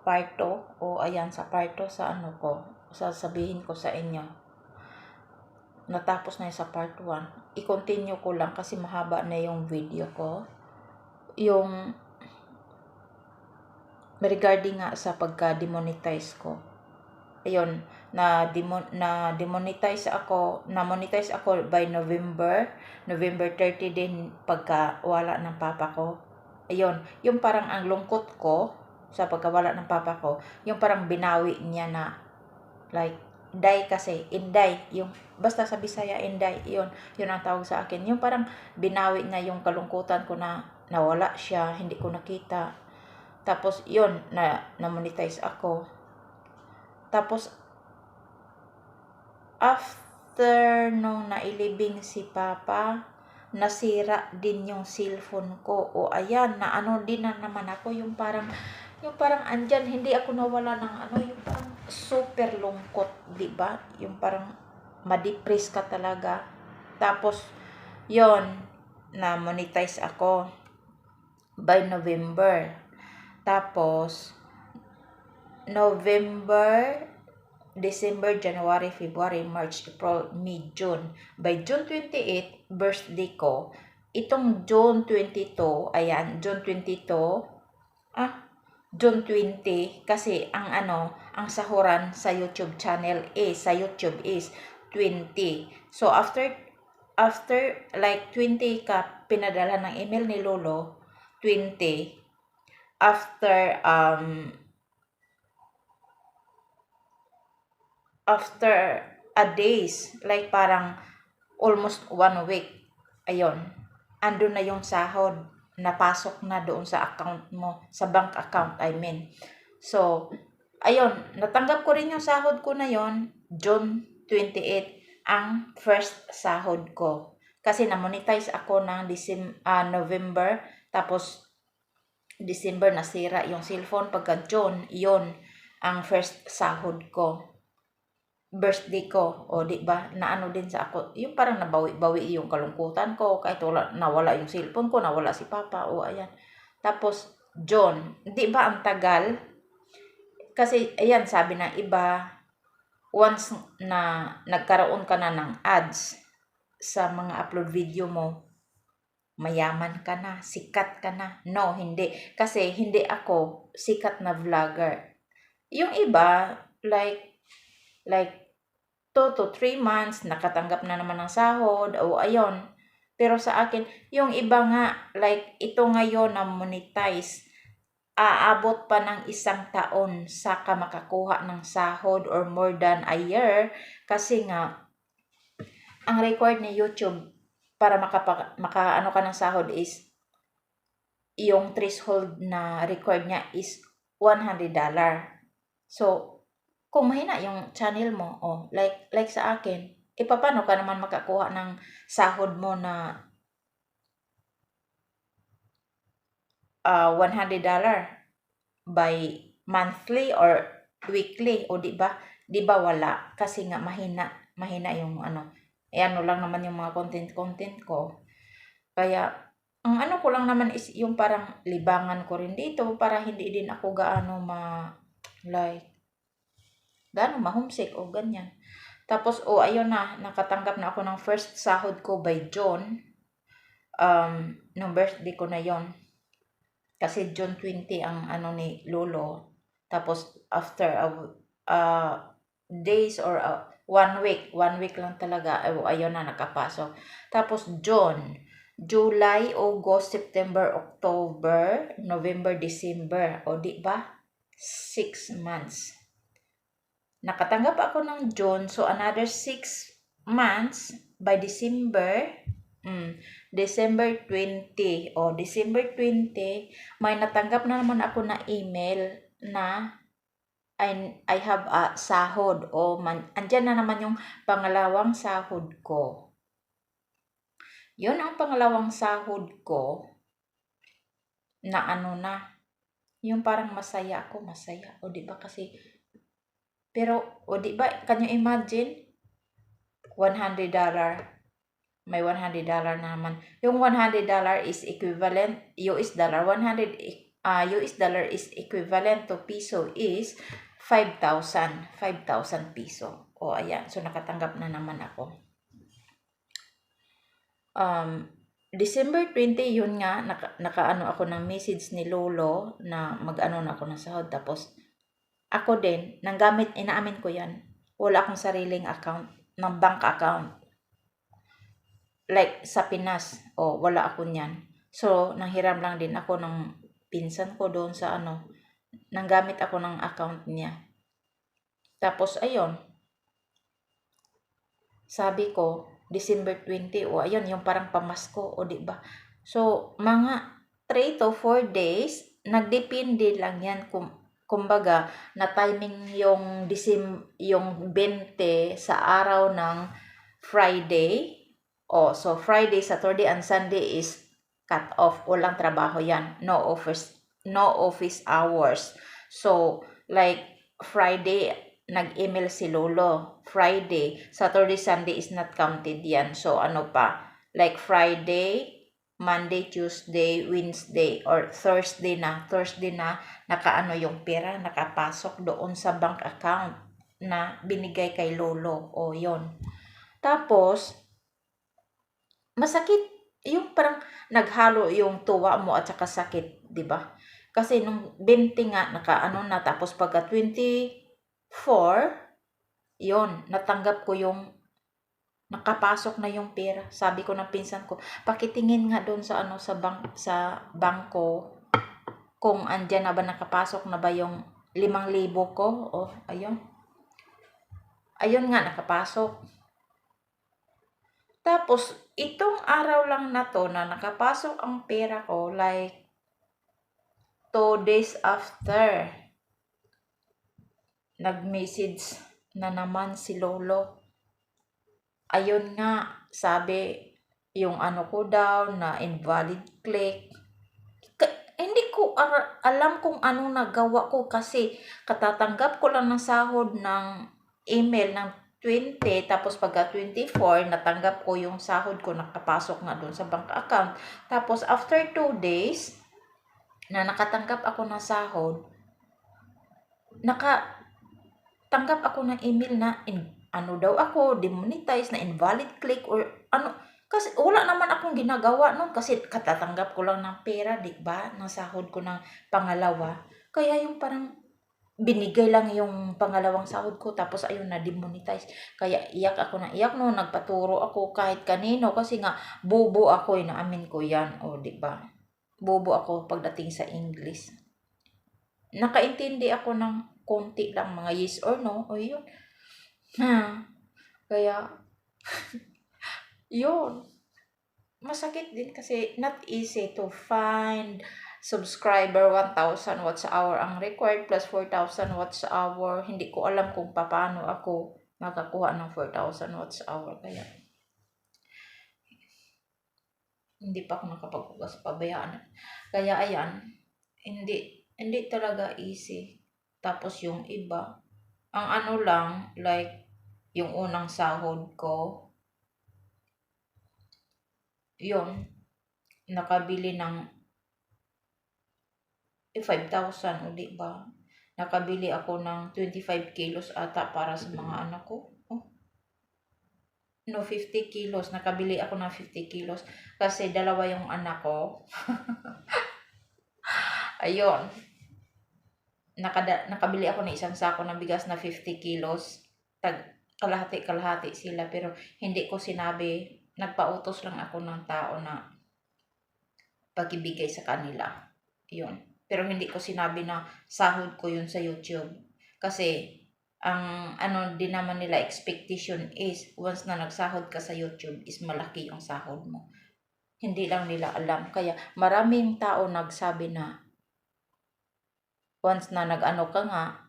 part 2 o ayan sa part 2 sa ano ko, sasabihin ko sa inyo. Natapos na yung sa part 1. I-continue ko lang kasi mahaba na yung video ko. Yung regarding nga sa pagka-demonetize ko. Ayun, na-demonetize ako by November 30 din pagka wala ng papa ko. Ayun, yung parang ang lungkot ko sa pagkawala ng papa ko, yung parang binawi niya na like inday kasi, inday, yung basta sa Bisaya inday, yun ang tawag sa akin. Yung parang binawi niya yung kalungkutan ko na nawala siya, hindi ko nakita. Tapos yun, na-monetize ako. Tapos, after nung nailibing si Papa, nasira din yung cellphone ko. O ayan, na ano din na naman ako, yung parang andyan, hindi ako nawala ng ano, yung parang super lungkot, di ba? Yung parang ma-depress ka talaga. Tapos, yon na-monetize ako by November. Tapos, November, December, January, February, March, April, May, June. By June 28, birthday ko. Itong June 22, ayan, June 22, June 20, kasi ang sahuran sa YouTube channel sa YouTube is 20. So, after like 20 ka pinadala ng email ni Lolo, 20, after a days, like parang almost 1 week, ayun, andun na yung sahod, napasok na doon sa account mo, sa bank account, I mean. So, ayun, natanggap ko rin yung sahod ko na yon June 28, ang first sahod ko. Kasi na-monetize ako ng November, tapos December nasira yung cellphone, pagka June, yon ang first sahod ko. Birthday ko, o di ba, na ano din sa ako, yung parang nabawi yung kalungkutan ko, kahit nawala yung cellphone ko, nawala si Papa, o ayan. Tapos, John, di ba ang tagal? Kasi, ayan, sabi ng iba, once na nagkaroon ka na ng ads sa mga upload video mo, mayaman ka na, sikat ka na. No, hindi. Kasi, hindi ako sikat na vlogger. Yung iba, like 2 to 3 months, nakatanggap na naman ng sahod, o ayun. Pero sa akin, yung iba nga, like ito ngayon na monetize, aabot pa ng 1 taon saka makakuha ng sahod or more than a year. Kasi nga, ang required ni YouTube para maka ka ng sahod is, yung threshold na required niya is $100. So, kung mahina yung channel mo, like sa akin, paano ka naman makakuha ng sahod mo na $100 by monthly or weekly, o di ba wala, kasi nga mahina yung ano lang naman yung mga content ko. Kaya ang ano ko lang naman is yung parang libangan ko rin dito para hindi din ako gaano ma-homesick o ganyan. Tapos, ayun na, nakatanggap na ako ng first sahod ko by June. Nung birthday ko na yon. Kasi June 20 ang ano ni Lolo. Tapos, after days or 1 week lang talaga, ayun na, nakapasok. Tapos, June, July, August, September, October, November, December. O, di ba? 6 months. Nakatanggap ako ng June, so another 6 months by December. December 20. December 20, may natanggap na naman ako na email na I have a sahod. Andyan na naman yung pangalawang sahod ko. Yun ang pangalawang sahod ko na yung parang masaya ako, O di ba kasi, pero, di ba, can you imagine? $100. May $100 na naman. Yung $100 is equivalent US dollar. 100 US dollar is equivalent to piso is 5,000 piso. O ayan, so nakatanggap na naman ako. December 20, yun nga, nakaano ako ng message ni Lolo na mag-ano na ako ng sahod. Tapos, ako din, inaamin ko yan. Wala akong sariling account, ng bank account. Like sa Pinas, wala ako niyan. So, nanghiram lang din ako ng pinsan ko doon sa nanggamit ako ng account niya. Tapos, ayun, sabi ko, December 20, ayun, yung parang pamasko, di ba? So, mga 3 to 4 days, nagdepende lang yan kumbaga, na timing yung 20 sa araw ng Friday. So Friday, Saturday, and Sunday is cut off. Walang trabaho yan. No office hours. So, like, Friday, nag-email si Lolo. Friday, Saturday, Sunday is not counted yan. So, ano pa? Like, Friday, Monday, Tuesday, Wednesday, or Thursday na, nakaano yung pera, nakapasok doon sa bank account na binigay kay Lolo. Yon. Tapos, masakit. Yung parang naghalo yung tuwa mo at saka sakit, di ba? Kasi nung 20 nga, nakaano na, tapos pagka 24, yon, natanggap ko yung nakapasok na yung pera. Sabi ko ng pinsan ko, pakitingin nga doon sa sa bangko kung andyan na ba, nakapasok na ba yung 5,000 ko. Ayun. Ayun nga, nakapasok. Tapos, itong araw lang na to na nakapasok ang pera ko, like 2 days after, nag-message na naman si Lolo. Ayun nga, sabi, yung ko daw na invalid click. Hindi ko alam kung anong nagawa ko kasi katatanggap ko lang ng sahod ng email ng 20, tapos pagka 24, natanggap ko yung sahod ko, nakapasok nga doon sa bank account. Tapos after 2 days, na nakatanggap ako ng sahod, nakatanggap ako ng email na daw ako, demonetize, na invalid click or ano. Kasi wala naman akong ginagawa nun kasi katatanggap ko lang ng pera, di ba? Ng sahod ko ng pangalawa. Kaya yung parang binigay lang yung pangalawang sahod ko, tapos ayun na, demonetize. Kaya iyak ako na iyak no, nagpaturo ako kahit kanino kasi nga bobo ako, inaamin ko yan, di ba? Bobo ako pagdating sa English. Nakaintindi ako ng konti lang, mga yes or no, yun. Kaya, yun. Masakit din kasi not easy to find subscriber. 1,000 watts hour ang required plus 4,000 watts hour. Hindi ko alam kung paano ako makakuha ng 4,000 watts hour. Kaya, hindi pa ako nakapagpugas, pabayaan. Kaya, ayan, hindi talaga easy. Tapos yung iba, ang lang, like, yung unang sahod ko, yun, nakabili ng 5,000, di ba? Nakabili ako ng 25 kilos ata para sa mga anak ko. 50 kilos. Nakabili ako ng 50 kilos kasi dalawa yung anak ko. Ayun. Nakabili ako ng isang sako ng bigas na 50 kilos. Kalahati-kalahati sila, pero hindi ko sinabi. Nagpautos lang ako ng tao na pag-ibigay sa kanila. Yun. Pero hindi ko sinabi na sahod ko yun sa YouTube. Kasi, ang din naman nila expectation is, once na nagsahod ka sa YouTube, is malaki yung sahod mo. Hindi lang nila alam. Kaya, maraming tao nagsabi na, once na ka nga,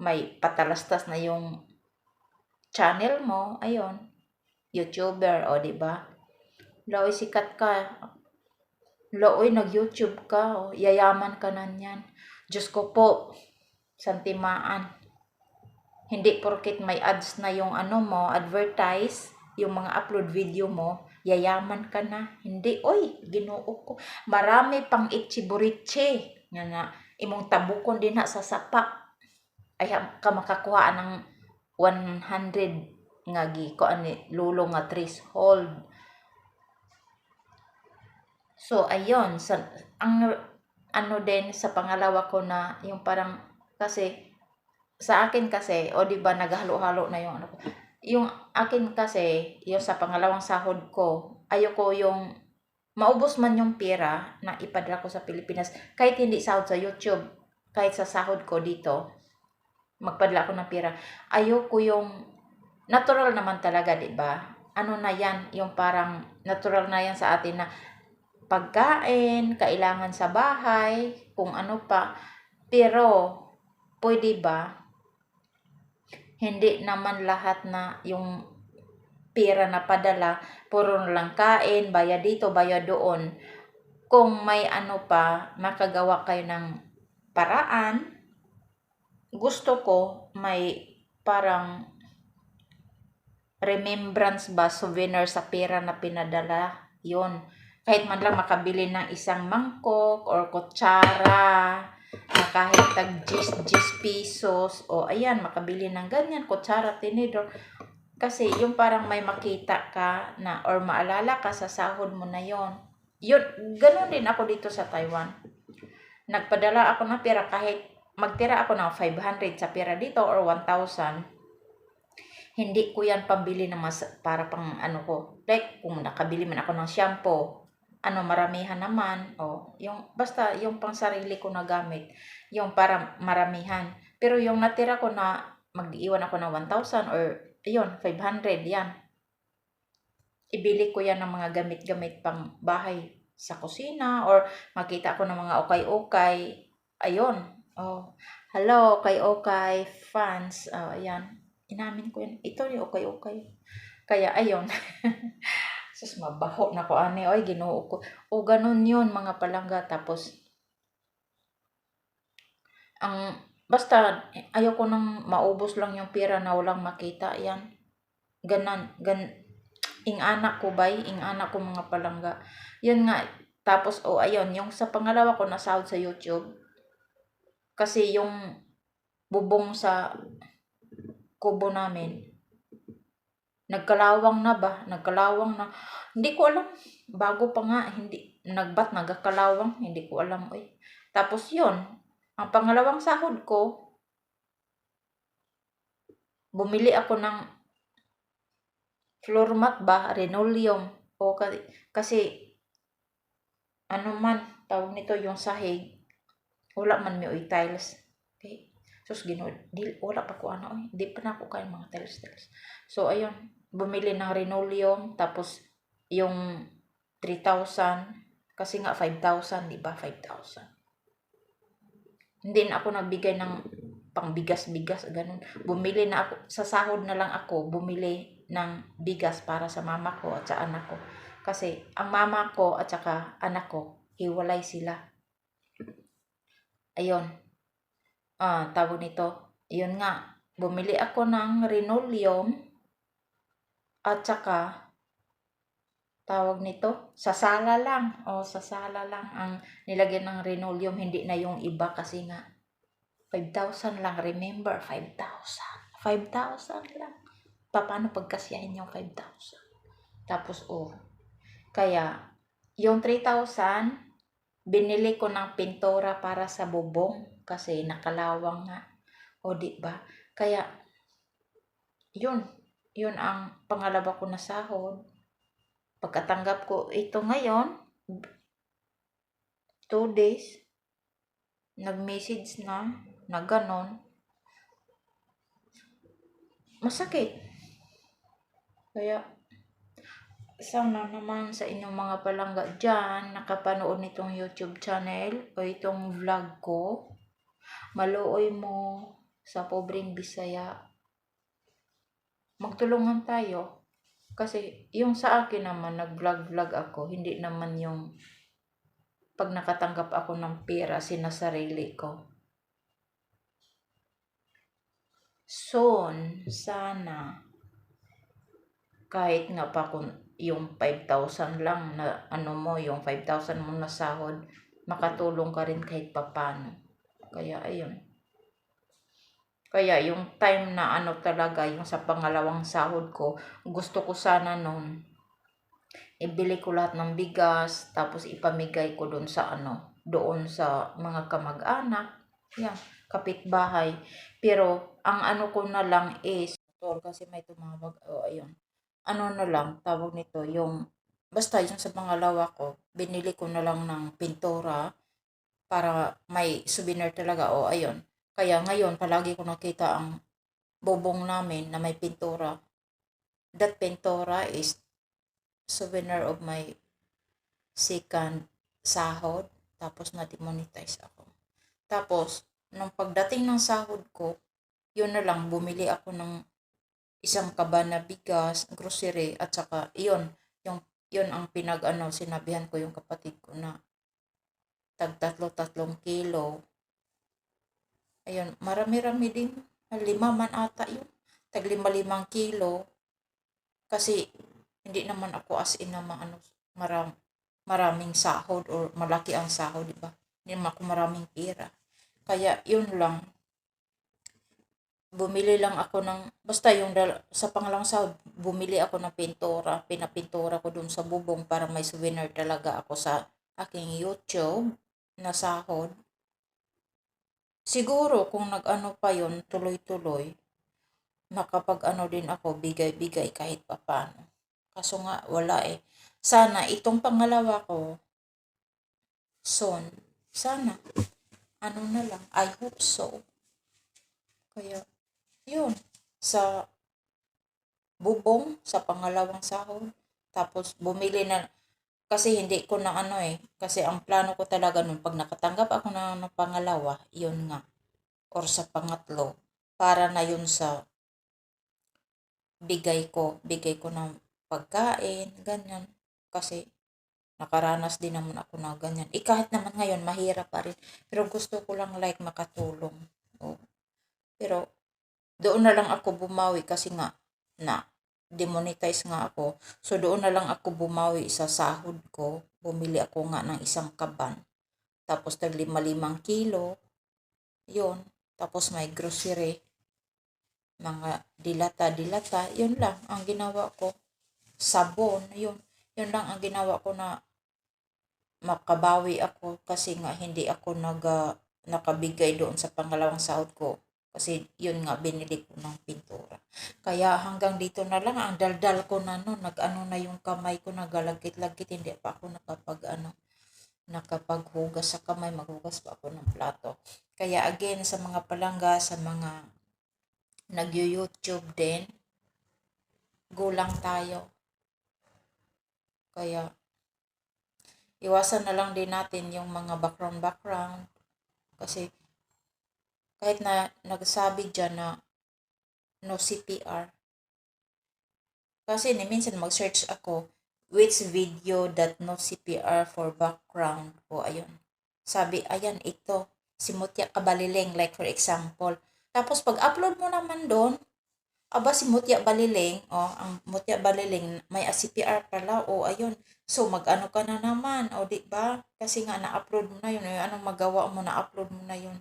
may patalastas na yung channel mo, ayun, YouTuber, diba? Laoy, sikat ka. Laoy, nag-YouTube ka, yayaman ka na niyan. Diyos ko po, santimaan. Hindi porket may ads na yung mo, advertise, yung mga upload video mo, yayaman ka na. Hindi, Ginoo ko. Marami pang itchiburitche. nga na imong tabukon din sa sapa ay ka makakuha ng 100 nga kuan ni lulo nga threshold. So ayun ang ano din sa pangalawa ko na yung parang kasi sa akin kasi o di ba naghalo-halo na yung ano ko. Yung akin kasi yung sa pangalawang sahod ko ayoko yung maubos man yung pera na ipadala ko sa Pilipinas kahit hindi sahod sa YouTube, kahit sa sahod ko dito magpadala ako ng pera. Ayoko yung natural naman talaga, 'di ba? Ano na 'yan, yung parang natural na 'yan sa atin na pagkain, kailangan sa bahay, kung ano pa. Pero pwede ba hindi naman lahat na yung pera na padala puro na lang kain, bayad dito, bayad doon. Kung may ano pa, makagawa kayo ng paraan, gusto ko may parang remembrance ba, souvenir sa pera na pinadala, yon. Kahit man lang makabili ng isang mangkok or kutsara na kahit tag 10 pesos o ayan, makabili ng ganyan, kutsara, tinidor. Kasi yung parang may makita ka na or maalala ka sa sahod mo na yon. Yun, ganun din ako dito sa Taiwan. Nagpadala ako ng pera kahit magtira ako ng 500 sa pera dito or 1,000, hindi ko yan pambili na para pang ano ko. Like, kung nakabili man ako ng shampoo, ano, maramihan naman. O, yung, basta, yung pang sarili ko na gamit. Yung para maramihan. Pero yung natira ko na, mag-iwan ako ng 1,000 or, ayun, 500, yan. Ibili ko yan ng mga gamit-gamit pang bahay sa kusina or makita ko ng mga okay-okay. Ayun. Oh, hello, okay-okay fans. Oh, ayan. Inamin ko yan. Ito yung okay-okay. Kaya, ayun. Sus, mabaho na ko, ani. Oy, ginoo ko. O, ganun yun, mga palangga. Tapos, basta, ayoko nang maubos lang yung pera na walang makita. Yan. Ing anak ko bay, ing anak ko mga palangga. Yun nga. Tapos, ayun, yung sa pangalawa ko nasahod sa YouTube. Kasi yung bubong sa kubo namin, nagkalawang na. Hindi ko alam, bago pa nga, hindi, nagkalawang, hindi ko alam, Tapos yun, ang pangalawang sahod ko, bumili ako ng floor mat ba, linoleum, kasi, ano man, tawag nito yung sahig, wala man may tiles, okay? Sus, wala pa ko hindi pa na ako kaya mga tiles. So, ayun, bumili ng linoleum, tapos yung 3,000, kasi nga 5,000, di ba? 5,000. Hindi na ako nagbigay ng pangbigas-bigas, ganun. Bumili na ako, sa sahod na lang ako, bumili ng bigas para sa mama ko at sa anak ko. Kasi, ang mama ko at saka anak ko, hiwalay sila. Ayun. Tawag nito. Yun nga, bumili ako ng linoleum at saka tawag nito, sa sala lang ang nilagyan ng linoleum, hindi na yung iba kasi nga 5,000 lang, remember, 5,000 lang. Paano pagkasyahin yung 5,000? Tapos kaya yung 3,000 binili ko ng pintura para sa bubong kasi nakalawang nga. Di ba? Kaya, yun ang pangalawa ko na sahod. Pagkatanggap ko ito ngayon, 2 days, nag-message na ganon. Masakit. Kaya, sana naman sa inyong mga palangga dyan, nakapanood nitong YouTube channel o itong vlog ko, maluoy mo sa pobreng Bisaya. Magtulungan tayo. Kasi yung sa akin naman, nag-vlog ako, hindi naman yung pag nakatanggap ako ng pera, sinasarili ko. Soon, sana, kahit nga pa kung yung 5,000 lang na yung 5,000 mo na sahod, makatulong ka rin kahit papano. Kaya ayun. Kaya yung time na ano talaga, yung sa pangalawang sahod ko, gusto ko sana nun, ibili ko lahat ng bigas, tapos ipamigay ko doon sa mga kamag-anak, yan, kapitbahay. Pero, ang ano ko na lang is, kasi may tumawag, ayun, ano na lang, tawag nito, basta yung sa pangalawa ko, binili ko na lang ng pintura, para may souvenir talaga, ayun. Kaya ngayon, palagi ko nakita ang bubong namin na may pintura. That pintura is souvenir of my second sahod. Tapos na-demonetize ako. Tapos, nung pagdating ng sahod ko, yun na lang, bumili ako ng isang kaban na bigas, grocery, at saka, yun ang sinabihan ko yung kapatid ko na tag 3 kilo. Ayun, marami-rami din. 5 man ata yun. Tag 5 kilo. Kasi, hindi naman ako as in na maraming sahod or malaki ang sahod, di ba? Hindi naman ako maraming pera. Kaya, yun lang. Bumili lang ako basta sa pangalawang sahod, bumili ako ng pintura. Pinapintura ko dun sa bubong para may souvenir talaga ako sa aking YouTube na sahod. Siguro, kung nag-ano pa yun, tuloy-tuloy, nakapag-ano din ako, bigay-bigay kahit papano. Kaso nga, wala eh. Sana, itong pangalawa ko, soon, sana, ano na lang, I hope so. Kaya, yun, sa bubong, sa pangalawang sahod, tapos bumili na, kasi hindi ko na kasi ang plano ko talaga nun, pag nakatanggap ako ng pangalawa, yun nga, or sa pangatlo, para na yun sa bigay ko ng pagkain, ganyan. Kasi, nakaranas din naman ako na ganyan. Kahit naman ngayon, mahirap pa rin. Pero gusto ko lang like makatulong. Pero, doon na lang ako bumawi kasi nga, demonetize nga ako. So, doon na lang ako bumawi sa sahod ko. Bumili ako nga ng isang kaban. Tapos, tag 5 kilo. Yun. Tapos, may grocery. Mga dilata. Yun lang ang ginawa ko. Sabon. Yun lang ang ginawa ko na makabawi ako kasi nga hindi ako nakabigay doon sa pangalawang sahod ko. Kasi yun nga, binili ko ng pintura. Kaya hanggang dito na lang, ang daldal ko na nag-ano na yung kamay ko, nagalagkit-lagkit, hindi pa ako nakapaghugas sa kamay, maghugas pa ako ng plato. Kaya again, sa mga palangga, sa mga nag-YouTube din, gulang tayo. Kaya, iwasan na lang din natin yung mga background. Kasi, kahit na nagsabi dyan na no CPR. Kasi minsan mag-search ako, which video that no CPR for background. Ayun. Sabi, ayan, ito. Si Mutya Kabaliling, like for example. Tapos, pag-upload mo naman doon, si Mutya Baliling, ang Mutya Baliling, may CPR pala, ayun. So, mag-ano ka na naman, di ba? Kasi nga, na-upload mo na yun. Anong magawa mo, na-upload mo na yun.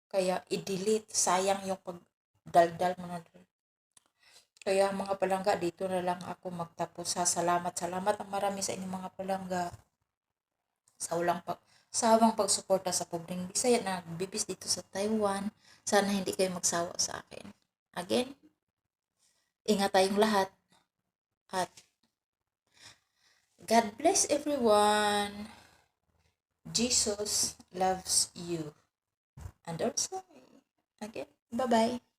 Kaya, i-delete. Sayang yung pag-daldal mo na doon. Kaya, mga palangga, dito na lang ako magtapos. Salamat ang marami sa inyong mga palangga. Sa habang pagsuporta sa Pobreng Bisaya na nagbibis dito sa Taiwan. Sana hindi kayo magsawa sa akin. Again, ingat tayong lahat. At God bless everyone. Jesus loves you. And also, again, bye-bye.